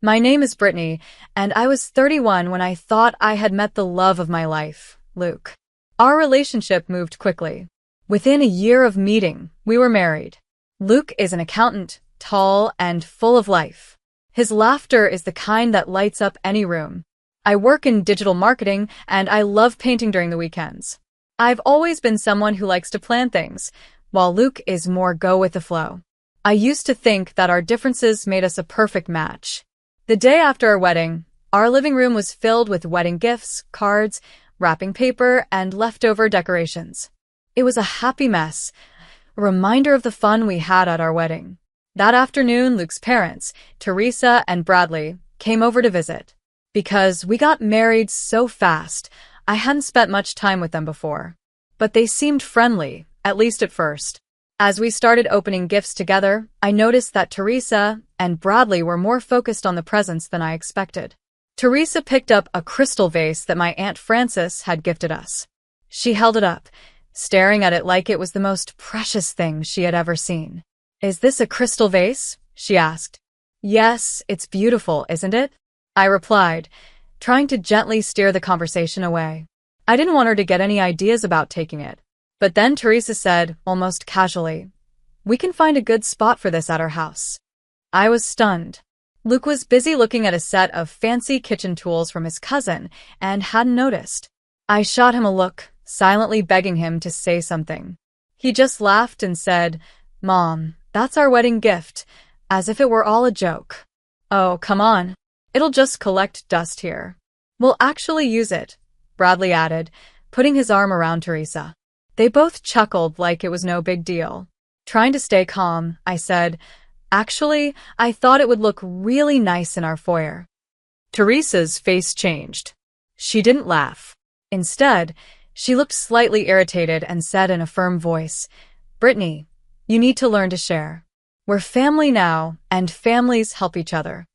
My name is Brittany, and I was 31 when I thought I had met the love of my life, Luke. Our relationship moved quickly. Within a year of meeting, we were married. Luke is an accountant, tall and full of life. His laughter is the kind that lights up any room. I work in digital marketing, and I love painting during the weekends. I've always been someone who likes to plan things, while Luke is more go with the flow. I used to think that our differences made us a perfect match. The day after our wedding, our living room was filled with wedding gifts, cards, wrapping paper, and leftover decorations. It was a happy mess, a reminder of the fun we had at our wedding. That afternoon, Luke's parents, Teresa and Bradley, came over to visit. Because we got married so fast, I hadn't spent much time with them before. But they seemed friendly, at least at first. As we started opening gifts together, I noticed that Teresa and Bradley were more focused on the presents than I expected. Teresa picked up a crystal vase that my Aunt Frances had gifted us. She held it up, staring at it like it was the most precious thing she had ever seen. "Is this a crystal vase?" she asked. "Yes, it's beautiful, isn't it?" I replied, trying to gently steer the conversation away. I didn't want her to get any ideas about taking it. But then Teresa said, almost casually, "We can find a good spot for this at our house." I was stunned. Luke was busy looking at a set of fancy kitchen tools from his cousin and hadn't noticed. I shot him a look, silently begging him to say something. He just laughed and said, "Mom, that's our wedding gift," as if it were all a joke. "Oh, come on. It'll just collect dust here. We'll actually use it," Bradley added, putting his arm around Teresa. They both chuckled like it was no big deal. Trying to stay calm, I said, "Actually, I thought it would look really nice in our foyer." Teresa's face changed. She didn't laugh. Instead, she looked slightly irritated and said in a firm voice, "Brittany, you need to learn to share. We're family now, and families help each other."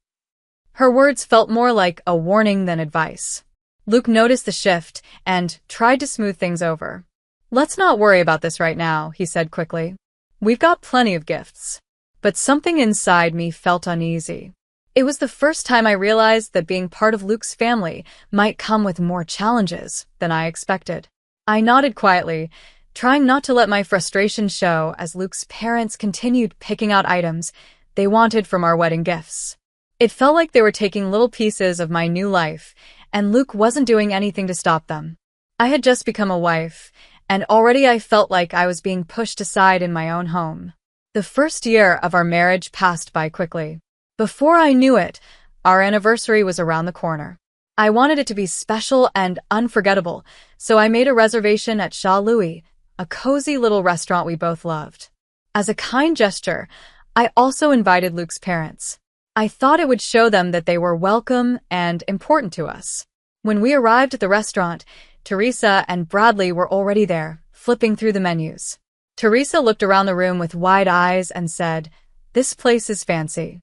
Her words felt more like a warning than advice. Luke noticed the shift and tried to smooth things over. "Let's not worry about this right now," he said quickly. "We've got plenty of gifts." But something inside me felt uneasy. It was the first time I realized that being part of Luke's family might come with more challenges than I expected. I nodded quietly, trying not to let my frustration show as Luke's parents continued picking out items they wanted from our wedding gifts. It felt like they were taking little pieces of my new life, and Luke wasn't doing anything to stop them. I had just become a wife, and already I felt like I was being pushed aside in my own home. The first year of our marriage passed by quickly. Before I knew it, our anniversary was around the corner. I wanted it to be special and unforgettable, so I made a reservation at Chez Louis, a cozy little restaurant we both loved. As a kind gesture, I also invited Luke's parents. I thought it would show them that they were welcome and important to us. When we arrived at the restaurant, Teresa and Bradley were already there, flipping through the menus. Teresa looked around the room with wide eyes and said, "This place is fancy."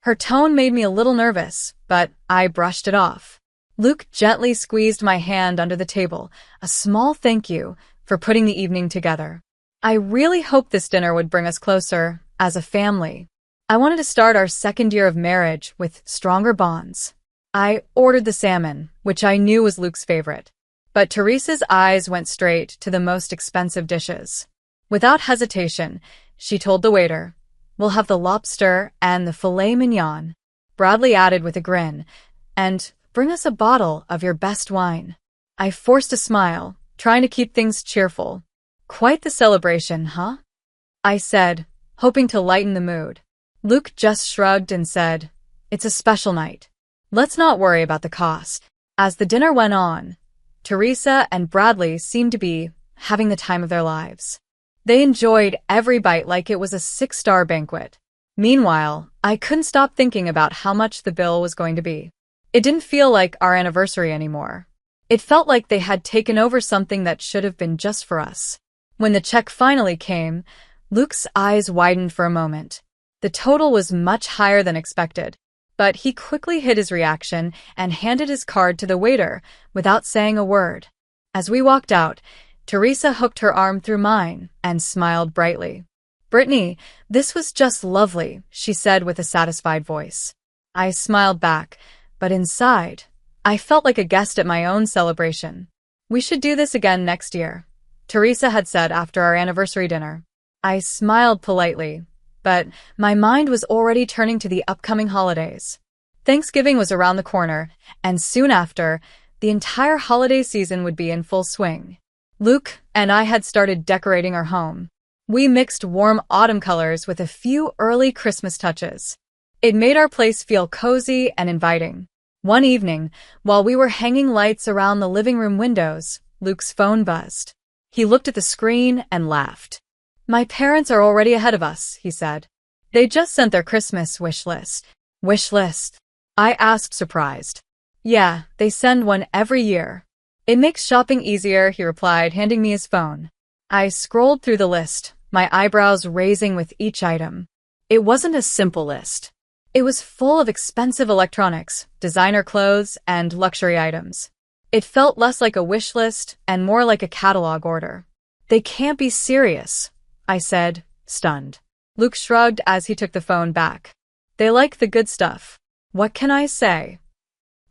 Her tone made me a little nervous, but I brushed it off. Luke gently squeezed my hand under the table, a small thank you for putting the evening together. I really hoped this dinner would bring us closer as a family. I wanted to start our second year of marriage with stronger bonds. I ordered the salmon, which I knew was Luke's favorite. But Teresa's eyes went straight to the most expensive dishes. Without hesitation, she told the waiter, "We'll have the lobster and the filet mignon." Bradley added with a grin, "And bring us a bottle of your best wine." I forced a smile, trying to keep things cheerful. "Quite the celebration, huh?" I said, hoping to lighten the mood. Luke just shrugged and said, "It's a special night. Let's not worry about the cost." As the dinner went on, Teresa and Bradley seemed to be having the time of their lives. They enjoyed every bite like it was a 6-star banquet. Meanwhile, I couldn't stop thinking about how much the bill was going to be. It didn't feel like our anniversary anymore. It felt like they had taken over something that should have been just for us. When the check finally came, Luke's eyes widened for a moment. The total was much higher than expected, but he quickly hid his reaction and handed his card to the waiter without saying a word. As we walked out, Teresa hooked her arm through mine and smiled brightly. "Brittany, this was just lovely," she said with a satisfied voice. I smiled back, but inside, I felt like a guest at my own celebration. We should do this again next year, Teresa had said after our anniversary dinner. I smiled politely, but my mind was already turning to the upcoming holidays. Thanksgiving was around the corner, and soon after, the entire holiday season would be in full swing. Luke and I had started decorating our home. We mixed warm autumn colors with a few early Christmas touches. It made our place feel cozy and inviting. One evening, while we were hanging lights around the living room windows, Luke's phone buzzed. He looked at the screen and laughed. "My parents are already ahead of us," he said. "They just sent their Christmas wish list." "Wish list?" I asked, surprised. "Yeah, they send one every year. It makes shopping easier," he replied, handing me his phone. I scrolled through the list, my eyebrows raising with each item. It wasn't a simple list. It was full of expensive electronics, designer clothes, and luxury items. It felt less like a wish list and more like a catalog order. "They can't be serious," I said, stunned. Luke shrugged as he took the phone back. "They like the good stuff. What can I say?"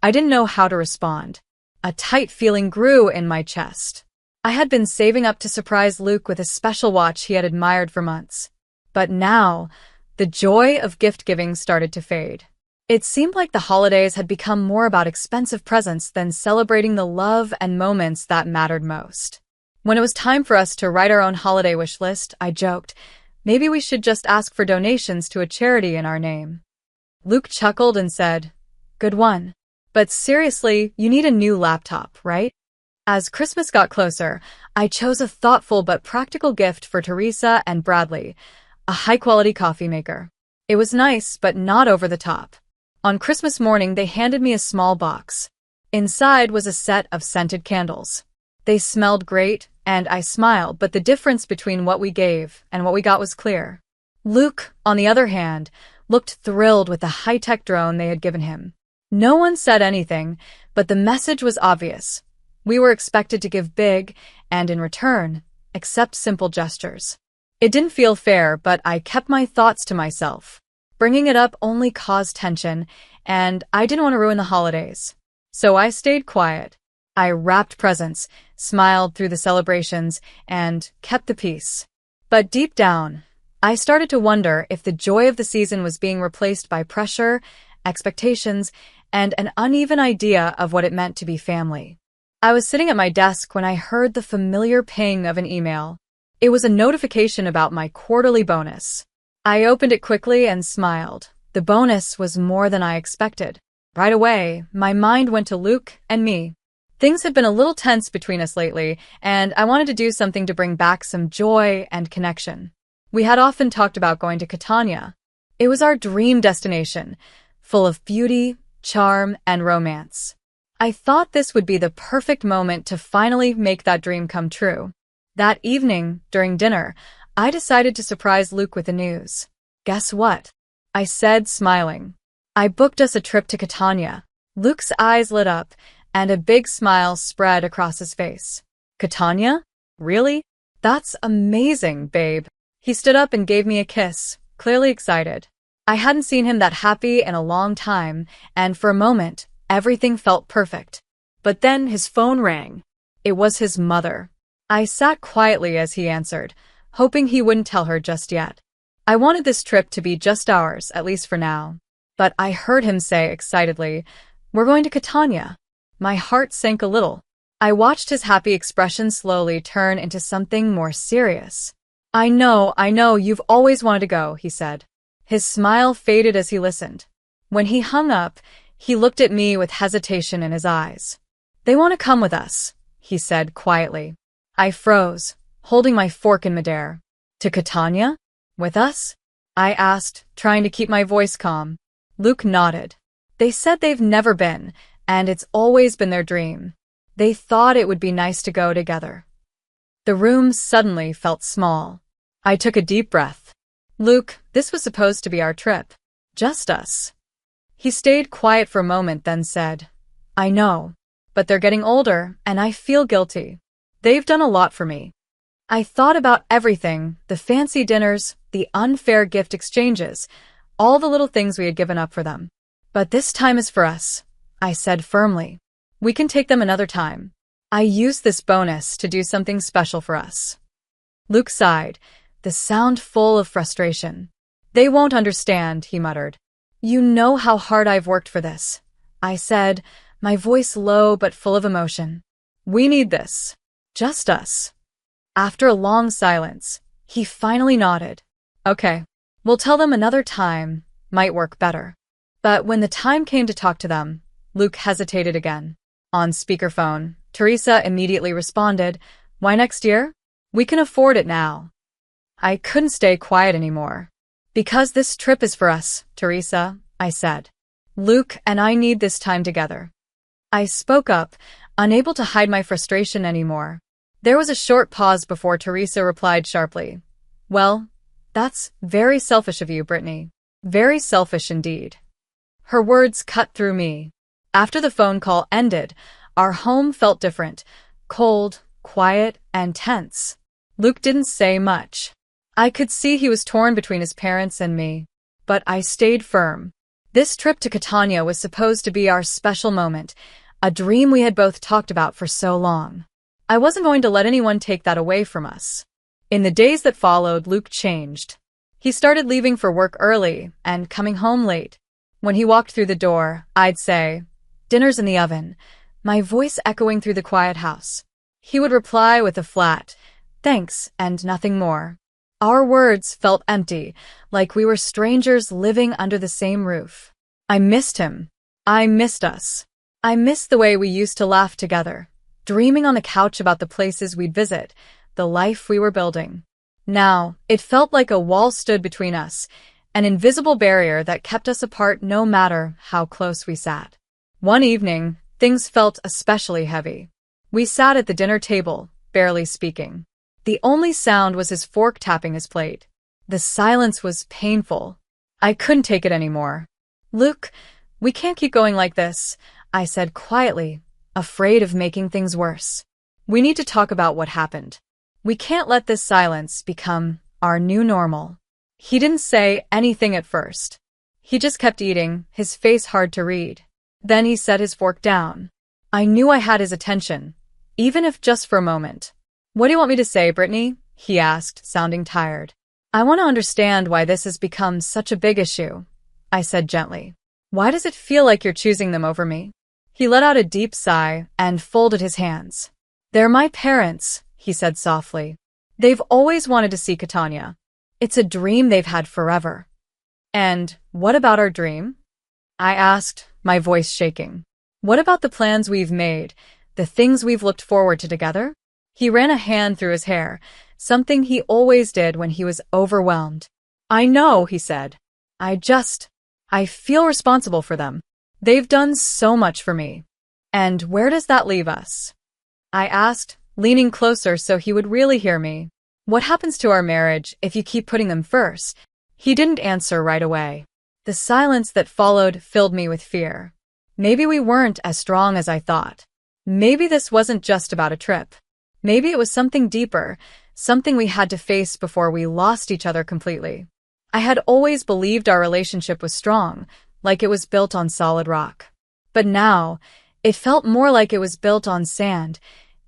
I didn't know how to respond. A tight feeling grew in my chest. I had been saving up to surprise Luke with a special watch he had admired for months. But now, the joy of gift-giving started to fade. It seemed like the holidays had become more about expensive presents than celebrating the love and moments that mattered most. When it was time for us to write our own holiday wish list, I joked, maybe we should just ask for donations to a charity in our name. Luke chuckled and said, "Good one. But seriously, you need a new laptop, right?" As Christmas got closer, I chose a thoughtful but practical gift for Teresa and Bradley, a high-quality coffee maker. It was nice, but not over the top. On Christmas morning, they handed me a small box. Inside was a set of scented candles. They smelled great, and I smiled, but the difference between what we gave and what we got was clear. Luke, on the other hand, looked thrilled with the high-tech drone they had given him. No one said anything, but the message was obvious. We were expected to give big, and in return, accept simple gestures. It didn't feel fair, but I kept my thoughts to myself. Bringing it up only caused tension, and I didn't want to ruin the holidays. So I stayed quiet. I wrapped presents, smiled through the celebrations, and kept the peace. But deep down, I started to wonder if the joy of the season was being replaced by pressure, expectations, and an uneven idea of what it meant to be family. I was sitting at my desk when I heard the familiar ping of an email. It was a notification about my quarterly bonus. I opened it quickly and smiled. The bonus was more than I expected. Right away, my mind went to Luke and me. Things had been a little tense between us lately, and I wanted to do something to bring back some joy and connection. We had often talked about going to Catania. It was our dream destination, full of beauty, charm, and romance. I thought this would be the perfect moment to finally make that dream come true. That evening, during dinner, I decided to surprise Luke with the news. "Guess what?" I said, smiling. "I booked us a trip to Catania." Luke's eyes lit up, and a big smile spread across his face. "Catania? Really? That's amazing, babe." He stood up and gave me a kiss, clearly excited. I hadn't seen him that happy in a long time, and for a moment, everything felt perfect. But then his phone rang. It was his mother. I sat quietly as he answered, hoping he wouldn't tell her just yet. I wanted this trip to be just ours, at least for now. But I heard him say excitedly, "We're going to Catania." My heart sank a little. I watched his happy expression slowly turn into something more serious. I know, you've always wanted to go," he said. His smile faded as he listened. When he hung up, he looked at me with hesitation in his eyes. "They want to come with us," he said quietly. I froze, holding my fork in midair. "To Catania? With us?" I asked, trying to keep my voice calm. Luke nodded. "They said they've never been, and it's always been their dream. They thought it would be nice to go together." The room suddenly felt small. I took a deep breath. "Luke, this was supposed to be our trip. Just us." He stayed quiet for a moment, then said, "I know, but they're getting older, and I feel guilty. They've done a lot for me." I thought about everything, the fancy dinners, the unfair gift exchanges, all the little things we had given up for them. But this time is for us, I said firmly. We can take them another time. I used this bonus to do something special for us. Luke sighed, the sound full of frustration. They won't understand, he muttered. You know how hard I've worked for this, I said, my voice low but full of emotion. We need this. Just us. After a long silence, he finally nodded. Okay, we'll tell them another time might work better. But when the time came to talk to them, Luke hesitated again. On speakerphone, Teresa immediately responded, Why next year? We can afford it now. I couldn't stay quiet anymore. Because this trip is for us, Teresa, I said. Luke and I need this time together. I spoke up, unable to hide my frustration anymore. There was a short pause before Teresa replied sharply. Well, that's very selfish of you, Brittany. Very selfish indeed. Her words cut through me. After the phone call ended, our home felt different, cold, quiet, and tense. Luke didn't say much. I could see he was torn between his parents and me. But I stayed firm. This trip to Catania was supposed to be our special moment, a dream we had both talked about for so long. I wasn't going to let anyone take that away from us. In the days that followed, Luke changed. He started leaving for work early and coming home late. When he walked through the door, I'd say, Dinner's in the oven, my voice echoing through the quiet house. He would reply with a flat, thanks, and nothing more. Our words felt empty, like we were strangers living under the same roof. I missed him. I missed us. I missed the way we used to laugh together, dreaming on the couch about the places we'd visit, the life we were building. Now, it felt like a wall stood between us, an invisible barrier that kept us apart no matter how close we sat. One evening, things felt especially heavy. We sat at the dinner table, barely speaking. The only sound was his fork tapping his plate. The silence was painful. I couldn't take it anymore. Luke, we can't keep going like this, I said quietly, afraid of making things worse. We need to talk about what happened. We can't let this silence become our new normal. He didn't say anything at first. He just kept eating, his face hard to read. Then he set his fork down. I knew I had his attention, even if just for a moment. What do you want me to say, Brittany? He asked, sounding tired. I want to understand why this has become such a big issue, I said gently. Why does it feel like you're choosing them over me? He let out a deep sigh and folded his hands. They're my parents, he said softly. They've always wanted to see Catania. It's a dream they've had forever. And what about our dream? I asked, my voice shaking. What about the plans we've made, the things we've looked forward to together? He ran a hand through his hair, something he always did when he was overwhelmed. I know, he said. I feel responsible for them. They've done so much for me. And where does that leave us? I asked, leaning closer so he would really hear me. What happens to our marriage if you keep putting them first? He didn't answer right away. The silence that followed filled me with fear. Maybe we weren't as strong as I thought. Maybe this wasn't just about a trip. Maybe it was something deeper, something we had to face before we lost each other completely. I had always believed our relationship was strong, like it was built on solid rock. But now, it felt more like it was built on sand,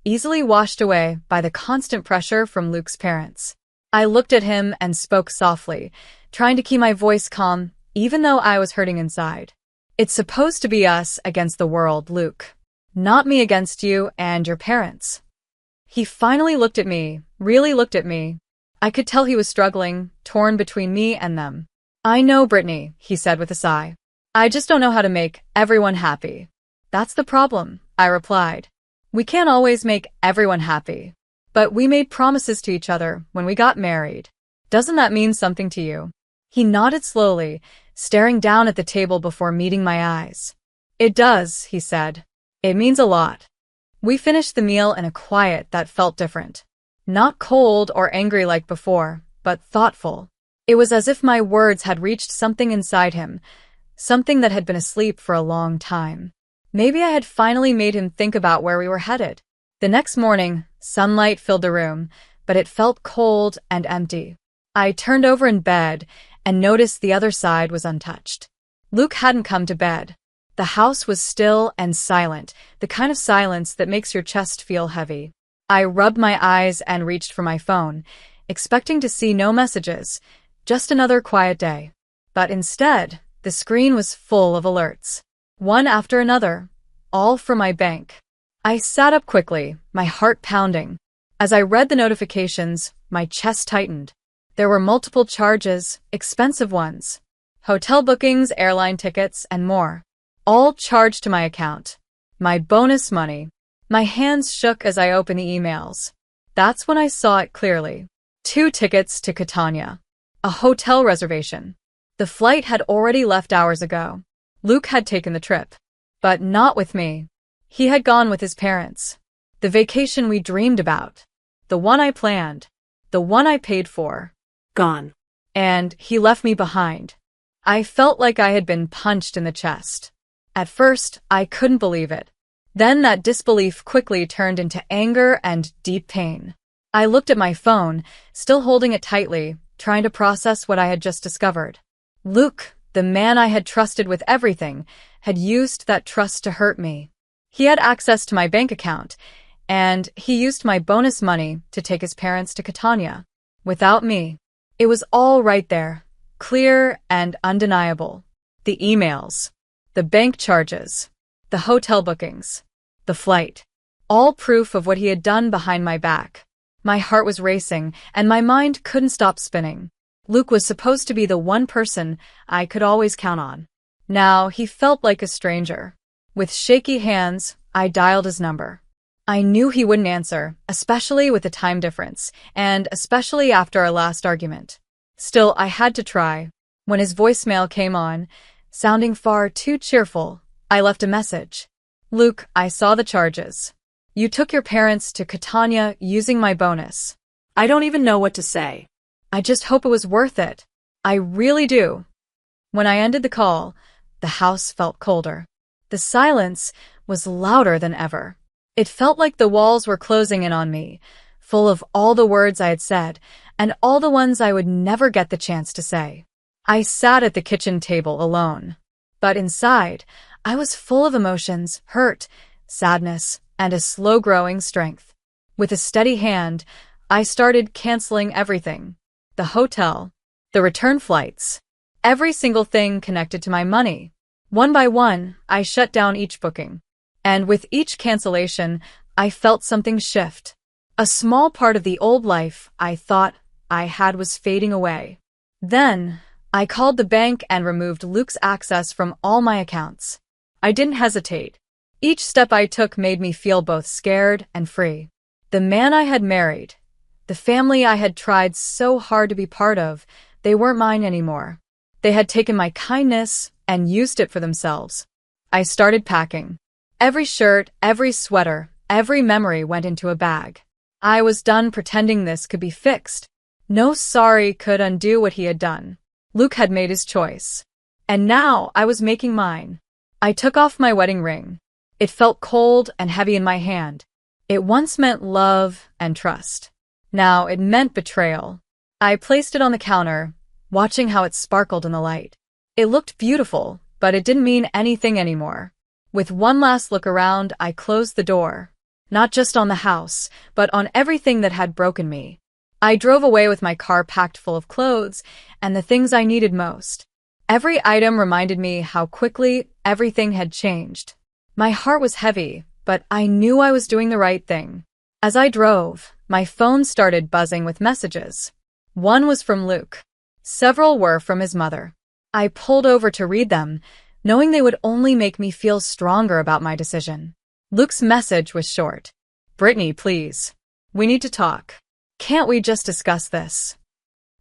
easily washed away by the constant pressure from Luke's parents. I looked at him and spoke softly, trying to keep my voice calm, even though I was hurting inside. It's supposed to be us against the world, Luke. Not me against you and your parents. He finally looked at me, really looked at me. I could tell he was struggling, torn between me and them. I know, Brittany, he said with a sigh. I just don't know how to make everyone happy. That's the problem, I replied. We can't always make everyone happy. But we made promises to each other when we got married. Doesn't that mean something to you? He nodded slowly, staring down at the table before meeting my eyes. It does, he said. It means a lot. We finished the meal in a quiet that felt different. Not cold or angry like before, but thoughtful. It was as if my words had reached something inside him, something that had been asleep for a long time. Maybe I had finally made him think about where we were headed. The next morning, sunlight filled the room, but it felt cold and empty. I turned over in bed and noticed the other side was untouched. Luke hadn't come to bed. The house was still and silent, the kind of silence that makes your chest feel heavy. I rubbed my eyes and reached for my phone, expecting to see no messages, just another quiet day. But instead, the screen was full of alerts. One after another, all from my bank. I sat up quickly, my heart pounding. As I read the notifications, my chest tightened. There were multiple charges, expensive ones. Hotel bookings, airline tickets, and more. All charged to my account. My bonus money. My hands shook as I opened the emails. That's when I saw it clearly. 2 tickets to Catania. A hotel reservation. The flight had already left hours ago. Luke had taken the trip. But not with me. He had gone with his parents. The vacation we dreamed about. The one I planned. The one I paid for. Gone. And he left me behind. I felt like I had been punched in the chest. At first, I couldn't believe it. Then that disbelief quickly turned into anger and deep pain. I looked at my phone, still holding it tightly, trying to process what I had just discovered. Luke, the man I had trusted with everything, had used that trust to hurt me. He had access to my bank account, and he used my bonus money to take his parents to Catania. Without me. It was all right there, clear and undeniable. The emails, the bank charges, the hotel bookings, the flight. All proof of what he had done behind my back. My heart was racing, and my mind couldn't stop spinning. Luke was supposed to be the one person I could always count on. Now he felt like a stranger. With shaky hands, I dialed his number. I knew he wouldn't answer, especially with the time difference, and especially after our last argument. Still, I had to try. When his voicemail came on, sounding far too cheerful, I left a message. Luke, I saw the charges. You took your parents to Catania using my bonus. I don't even know what to say. I just hope it was worth it. I really do. When I ended the call, the house felt colder. The silence was louder than ever. It felt like the walls were closing in on me, full of all the words I had said, and all the ones I would never get the chance to say. I sat at the kitchen table alone. But inside, I was full of emotions, hurt, sadness, and a slow-growing strength. With a steady hand, I started canceling everything. The hotel, the return flights, every single thing connected to my money. One by one, I shut down each booking. And with each cancellation, I felt something shift. A small part of the old life I thought I had was fading away. Then, I called the bank and removed Luke's access from all my accounts. I didn't hesitate. Each step I took made me feel both scared and free. The man I had married, the family I had tried so hard to be part of, they weren't mine anymore. They had taken my kindness and used it for themselves. I started packing. Every shirt, every sweater, every memory went into a bag. I was done pretending this could be fixed. No sorry could undo what he had done. Luke had made his choice. And now I was making mine. I took off my wedding ring. It felt cold and heavy in my hand. It once meant love and trust. Now it meant betrayal. I placed it on the counter, watching how it sparkled in the light. It looked beautiful, but it didn't mean anything anymore. With one last look around, I closed the door. Not just on the house, but on everything that had broken me. I drove away with my car packed full of clothes and the things I needed most. Every item reminded me how quickly everything had changed. My heart was heavy, but I knew I was doing the right thing. As I drove, my phone started buzzing with messages. One was from Luke. Several were from his mother. I pulled over to read them, knowing they would only make me feel stronger about my decision. Luke's message was short. Brittany, please. We need to talk. Can't we just discuss this?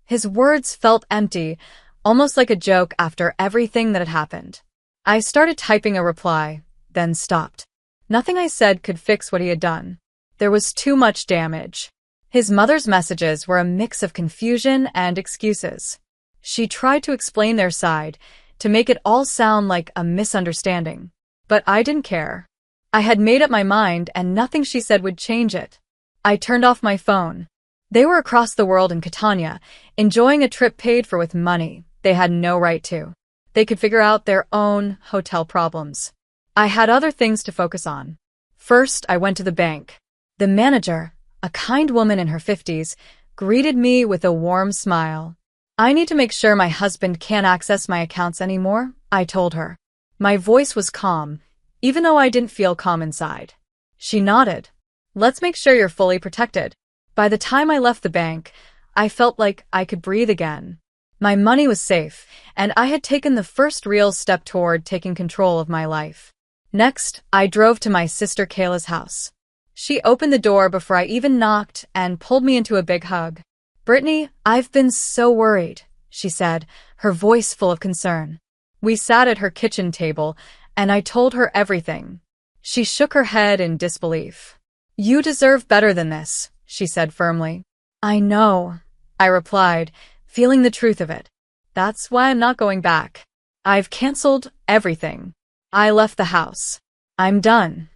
His words felt empty, almost like a joke after everything that had happened. I started typing a reply, then stopped. Nothing I said could fix what he had done. There was too much damage. His mother's messages were a mix of confusion and excuses. She tried to explain their side, to make it all sound like a misunderstanding. But I didn't care. I had made up my mind and nothing she said would change it. I turned off my phone. They were across the world in Catania, enjoying a trip paid for with money they had no right to. They could figure out their own hotel problems. I had other things to focus on. First, I went to the bank. The manager, a kind woman in her 50s, greeted me with a warm smile. I need to make sure my husband can't access my accounts anymore, I told her. My voice was calm, even though I didn't feel calm inside. She nodded. Let's make sure you're fully protected. By the time I left the bank, I felt like I could breathe again. My money was safe, and I had taken the first real step toward taking control of my life. Next, I drove to my sister Kayla's house. She opened the door before I even knocked and pulled me into a big hug. Brittany, I've been so worried, she said, her voice full of concern. We sat at her kitchen table, and I told her everything. She shook her head in disbelief. You deserve better than this, she said firmly. I know, I replied, feeling the truth of it. That's why I'm not going back. I've canceled everything. I left the house. I'm done.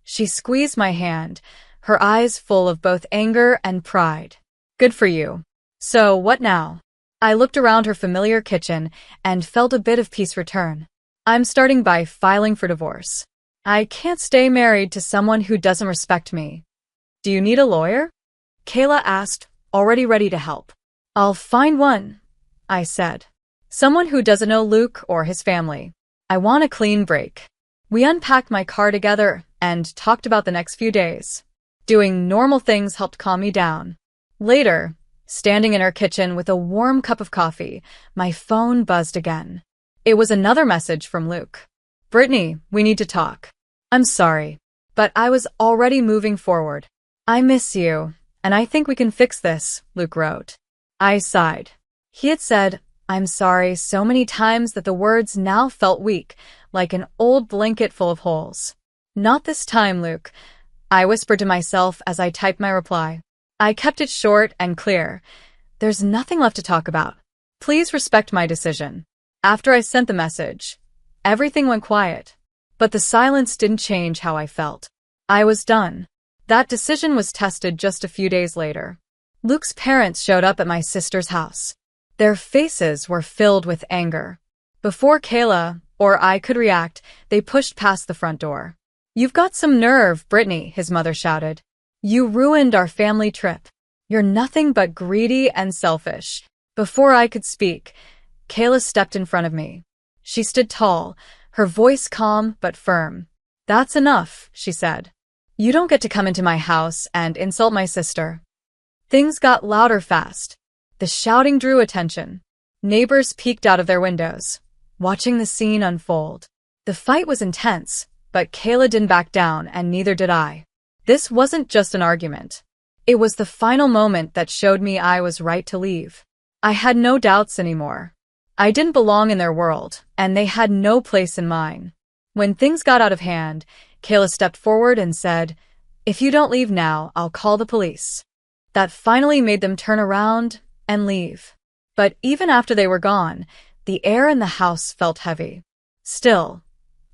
She squeezed my hand, her eyes full of both anger and pride. Good for you. So, what now? I looked around her familiar kitchen and felt a bit of peace return. I'm starting by filing for divorce. I can't stay married to someone who doesn't respect me. Do you need a lawyer? Kayla asked, already ready to help. I'll find one, I said. Someone who doesn't know Luke or his family. I want a clean break. We unpacked my car together and talked about the next few days. Doing normal things helped calm me down. Later, standing in our kitchen with a warm cup of coffee, my phone buzzed again. It was another message from Luke. Brittany, we need to talk. I'm sorry, but I was already moving forward. I miss you, and I think we can fix this, Luke wrote. I sighed. He had said, I'm sorry so many times that the words now felt weak, like an old blanket full of holes. Not this time, Luke, I whispered to myself as I typed my reply. I kept it short and clear. There's nothing left to talk about. Please respect my decision. After I sent the message, everything went quiet. But the silence didn't change how I felt. I was done. That decision was tested just a few days later. Luke's parents showed up at my sister's house. Their faces were filled with anger. Before Kayla or I could react, they pushed past the front door. You've got some nerve, Brittany, his mother shouted. You ruined our family trip. You're nothing but greedy and selfish. Before I could speak, Kayla stepped in front of me. She stood tall, her voice calm but firm. That's enough, she said. You don't get to come into my house and insult my sister. Things got louder fast. The shouting drew attention. Neighbors peeked out of their windows, watching the scene unfold. The fight was intense, but Kayla didn't back down and neither did I. This wasn't just an argument. It was the final moment that showed me I was right to leave. I had no doubts anymore. I didn't belong in their world, and they had no place in mine. When things got out of hand, Kayla stepped forward and said, If you don't leave now, I'll call the police. That finally made them turn around and leave. But even after they were gone, the air in the house felt heavy. Still,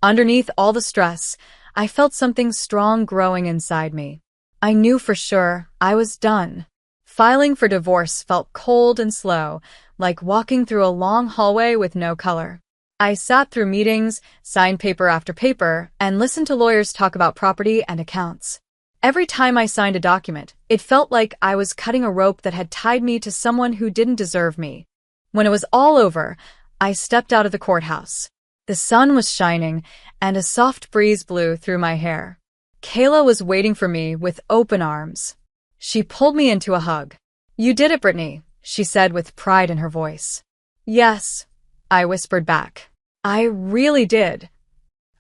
underneath all the stress, I felt something strong growing inside me. I knew for sure I was done. Filing for divorce felt cold and slow, like walking through a long hallway with no color. I sat through meetings, signed paper after paper, and listened to lawyers talk about property and accounts. Every time I signed a document, it felt like I was cutting a rope that had tied me to someone who didn't deserve me. When it was all over, I stepped out of the courthouse. The sun was shining, and a soft breeze blew through my hair. Kayla was waiting for me with open arms. She pulled me into a hug. You did it, Brittany, she said with pride in her voice. Yes, I whispered back. I really did.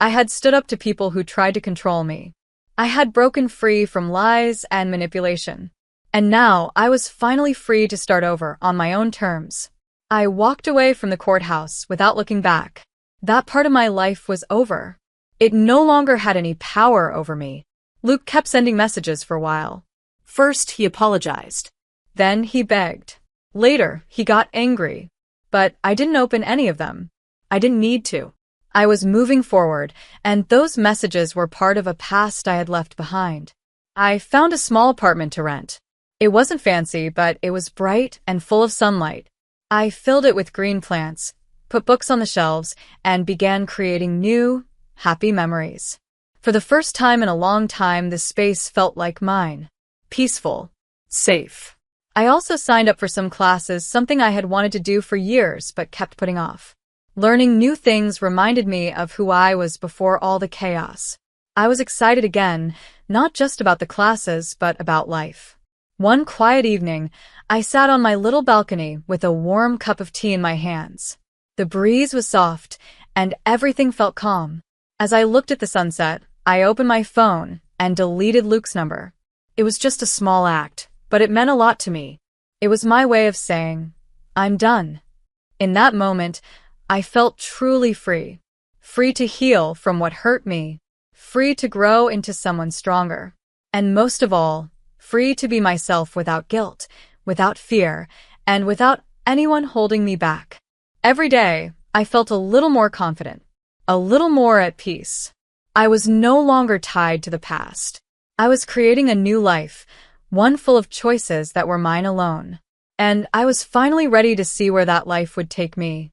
I had stood up to people who tried to control me. I had broken free from lies and manipulation. And now I was finally free to start over on my own terms. I walked away from the courthouse without looking back. That part of my life was over. It no longer had any power over me. Luke kept sending messages for a while. First, he apologized. Then he begged. Later, he got angry. But I didn't open any of them. I didn't need to. I was moving forward, and those messages were part of a past I had left behind. I found a small apartment to rent. It wasn't fancy, but it was bright and full of sunlight. I filled it with green plants, put books on the shelves, and began creating new, happy memories. For the first time in a long time, this space felt like mine. Peaceful. Safe. I also signed up for some classes, something I had wanted to do for years but kept putting off. Learning new things reminded me of who I was before all the chaos. I was excited again, not just about the classes, but about life. One quiet evening, I sat on my little balcony with a warm cup of tea in my hands. The breeze was soft, and everything felt calm. As I looked at the sunset, I opened my phone and deleted Luke's number. It was just a small act, but it meant a lot to me. It was my way of saying, I'm done. In that moment, I felt truly free. Free to heal from what hurt me. Free to grow into someone stronger. And most of all, free to be myself without guilt, without fear, and without anyone holding me back. Every day, I felt a little more confident, a little more at peace. I was no longer tied to the past. I was creating a new life, one full of choices that were mine alone. And I was finally ready to see where that life would take me.